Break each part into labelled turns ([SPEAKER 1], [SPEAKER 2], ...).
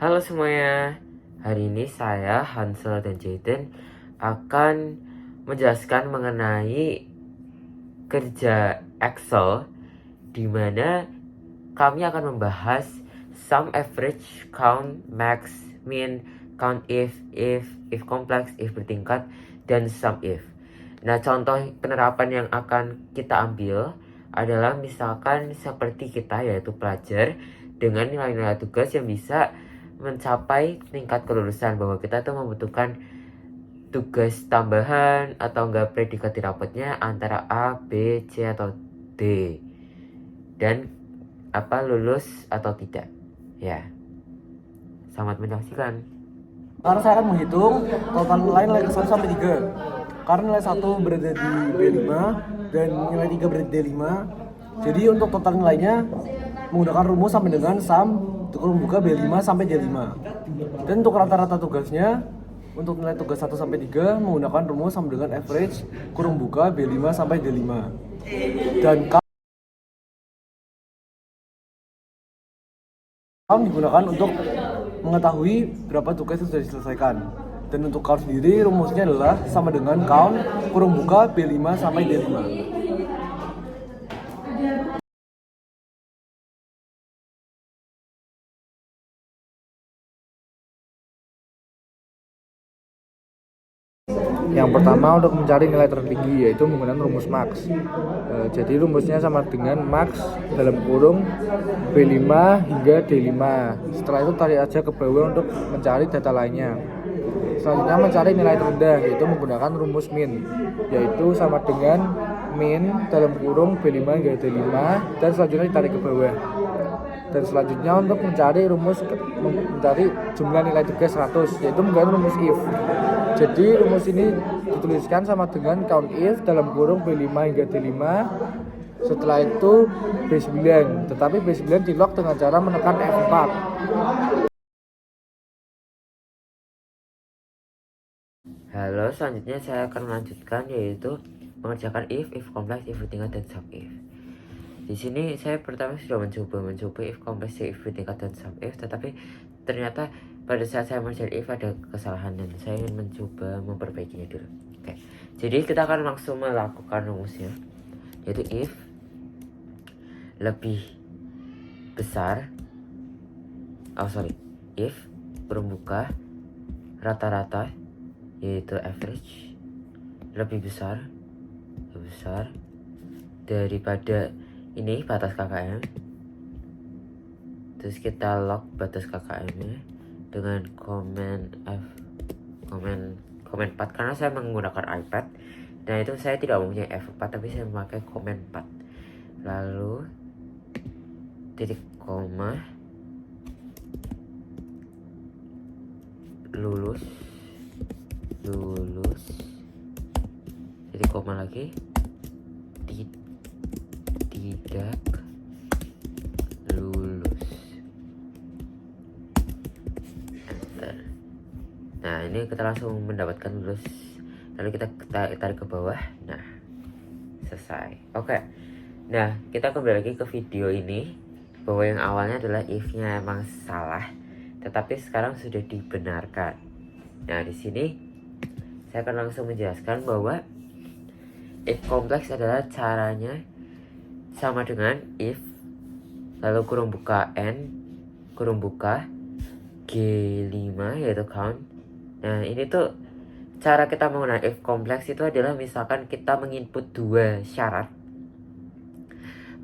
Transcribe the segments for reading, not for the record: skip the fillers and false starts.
[SPEAKER 1] Halo semuanya, hari ini saya, Hansel dan Jaden akan menjelaskan mengenai kerja Excel di mana kami akan membahas sum, average, count, max, min, count if complex, if bertingkat, dan sum if. Nah, contoh penerapan yang akan kita ambil adalah misalkan seperti kita, yaitu pelajar dengan nilai-nilai tugas yang bisa mencapai tingkat kelulusan, bahwa kita tuh membutuhkan tugas tambahan atau enggak predikat di rapotnya antara A, B, C, atau D, dan lulus atau tidak. Ya, selamat menyaksikan.
[SPEAKER 2] Karena saya akan menghitung total nilai ke 1 sampai 3. Karena nilai 1 berada di B5 dan nilai 3 berada di D5. Jadi untuk total nilainya menggunakan rumus sampai dengan sum kurung buka B5 sampai D5. Dan untuk rata-rata tugasnya, untuk nilai tugas 1 sampai 3 menggunakan rumus sama dengan average kurung buka B5 sampai D5. Dan count digunakan untuk mengetahui berapa tugas yang sudah diselesaikan. Dan untuk count sendiri rumusnya adalah sama dengan count kurung buka B5 sampai D5.
[SPEAKER 3] Yang pertama, untuk mencari nilai tertinggi yaitu menggunakan rumus max. Jadi rumusnya sama dengan max dalam kurung B5 hingga D5. Setelah itu tarik aja ke bawah untuk mencari data lainnya. Selanjutnya mencari nilai terendah yaitu menggunakan rumus min, yaitu sama dengan min dalam kurung B5 hingga D5, dan selanjutnya ditarik ke bawah. Dan selanjutnya untuk mencari jumlah nilai tugas 100 yaitu menggunakan rumus if. Jadi rumus ini dituliskan sama dengan count if dalam kurung B5 hingga D5, setelah itu B9, tetapi B9 di lock dengan cara menekan F4.
[SPEAKER 1] Halo, selanjutnya saya akan melanjutkan, yaitu mengerjakan if complex, if bertingkat, dan sum if. Di sini saya pertama sudah mencoba if complex, if bertingkat, dan sum if, tetapi ternyata pada saat saya mengerjakan if ada kesalahan dan saya ingin mencoba memperbaikinya dulu. Oke, jadi kita akan langsung melakukan rumusnya, yaitu if lebih besar, if kurung buka rata-rata yaitu average lebih besar daripada ini batas KKM. Terus kita log batas KKM nya dengan komen 4 karena saya menggunakan iPad. Nah, itu saya tidak mempunyai F4 tapi saya memakai komen 4. Lalu titik koma, lulus, titik koma lagi, tidak lulus, enter. Nah, ini kita langsung mendapatkan lulus. Lalu kita tarik ke bawah. Nah, selesai. Oke. Nah, kita kembali lagi ke video ini, bahwa yang awalnya adalah if-nya emang salah, tetapi sekarang sudah dibenarkan. Nah, di sini saya akan langsung menjelaskan bahwa if kompleks adalah caranya sama dengan if lalu kurung buka n kurung buka G5 yaitu count. Nah, ini tuh cara kita menggunakan if kompleks itu adalah misalkan kita menginput 2 syarat,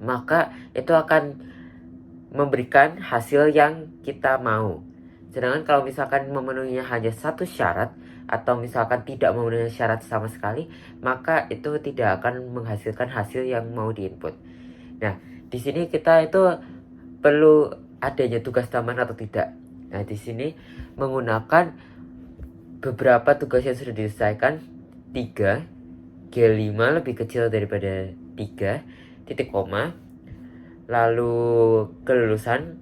[SPEAKER 1] maka itu akan memberikan hasil yang kita mau. Sedangkan kalau misalkan memenuhinya hanya 1 syarat, atau misalkan tidak memenuhi syarat sama sekali, maka itu tidak akan menghasilkan hasil yang mau diinput. Nah, di sini kita itu perlu adanya tugas tambahan atau tidak. Nah, di sini menggunakan beberapa tugas yang sudah diselesaikan, 3, G5 lebih kecil daripada 3, titik koma, lalu kelulusan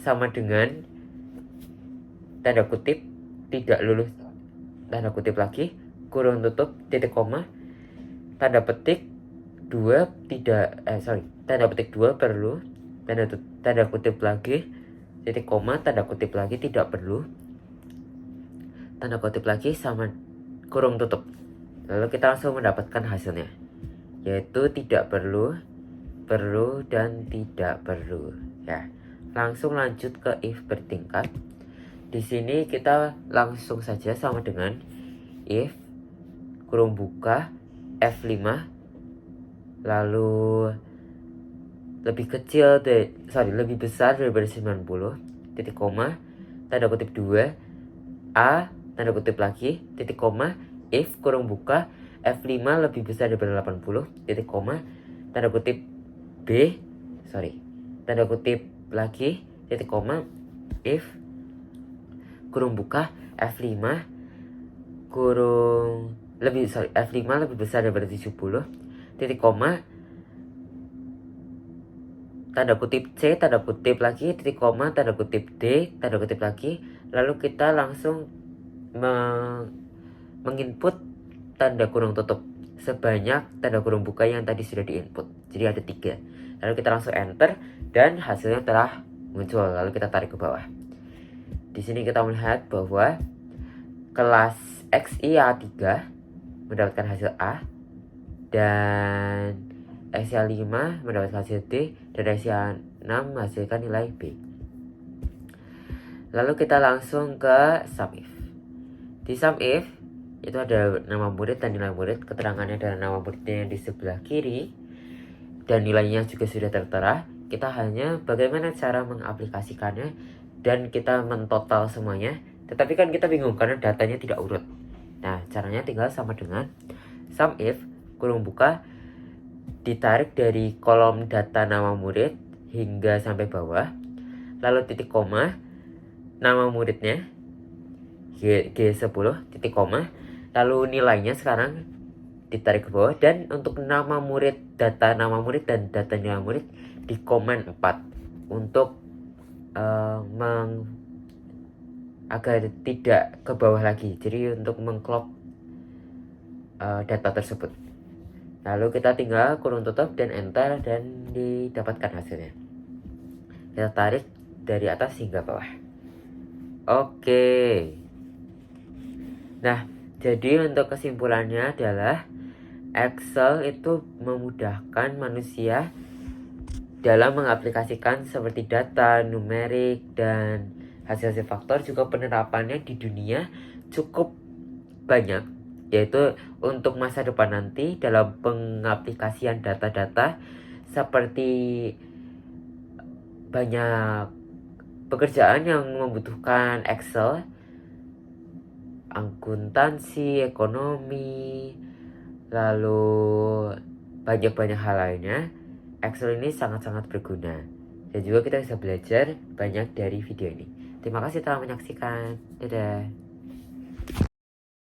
[SPEAKER 1] sama dengan tanda kutip tidak lulus, tanda kutip lagi, kurung tutup, titik koma, tanda petik 2 tanda petik 2 perlu, tanda kutip lagi, titik koma, tanda kutip lagi tidak perlu, tanda kutip lagi sama kurung tutup. Lalu kita langsung mendapatkan hasilnya, yaitu tidak perlu, perlu, dan tidak perlu. Ya, langsung lanjut ke if bertingkat. Di sini kita langsung saja sama dengan if kurung buka F5 lalu lebih besar daripada 90, titik koma, tanda kutip 2 A, tanda kutip lagi, titik koma, if kurung buka F5 lebih besar daripada 80, titik koma, tanda kutip tanda kutip lagi, titik koma, if kurung buka F5 F5 lebih besar daripada 70, titik koma, tanda kutip C, tanda kutip lagi, titik koma, tanda kutip D, tanda kutip lagi. Lalu kita langsung menginput tanda kurung tutup sebanyak tanda kurung buka yang tadi sudah diinput. Jadi ada 3. Lalu kita langsung enter dan hasilnya telah muncul. Lalu kita tarik ke bawah. Di sini kita melihat bahwa kelas XIA3 mendapatkan hasil A, dan XIA5 mendapatkan hasil D, dan XIA6 menghasilkan nilai B. Lalu kita langsung ke SUMIF. Di SUMIF itu ada nama murid dan nilai murid. Keterangannya adalah nama muridnya yang di sebelah kiri dan nilainya juga sudah tertera. Kita hanya bagaimana cara mengaplikasikannya dan kita mentotal semuanya. Tetapi kan kita bingung karena datanya tidak urut. Nah, caranya tinggal sama dengan SUMIF kurung buka ditarik dari kolom data nama murid hingga sampai bawah, lalu titik koma nama muridnya G10, titik koma, lalu nilainya sekarang ditarik ke bawah, dan untuk nama murid, data nama murid dan data nilai murid di komen 4 untuk agar tidak ke bawah lagi, jadi untuk mengclop data tersebut. Lalu kita tinggal kurung tutup dan enter dan didapatkan hasilnya. Kita tarik dari atas hingga bawah. Oke. Nah, jadi untuk kesimpulannya adalah Excel itu memudahkan manusia dalam mengaplikasikan seperti data, numerik, dan hasil-hasil faktor. Juga penerapannya di dunia cukup banyak, yaitu untuk masa depan nanti dalam pengaplikasian data-data seperti banyak pekerjaan yang membutuhkan Excel, akuntansi, ekonomi, lalu banyak-banyak hal lainnya. Excel ini sangat-sangat berguna dan juga kita bisa belajar banyak dari video ini. Terima kasih telah menyaksikan. Dadah.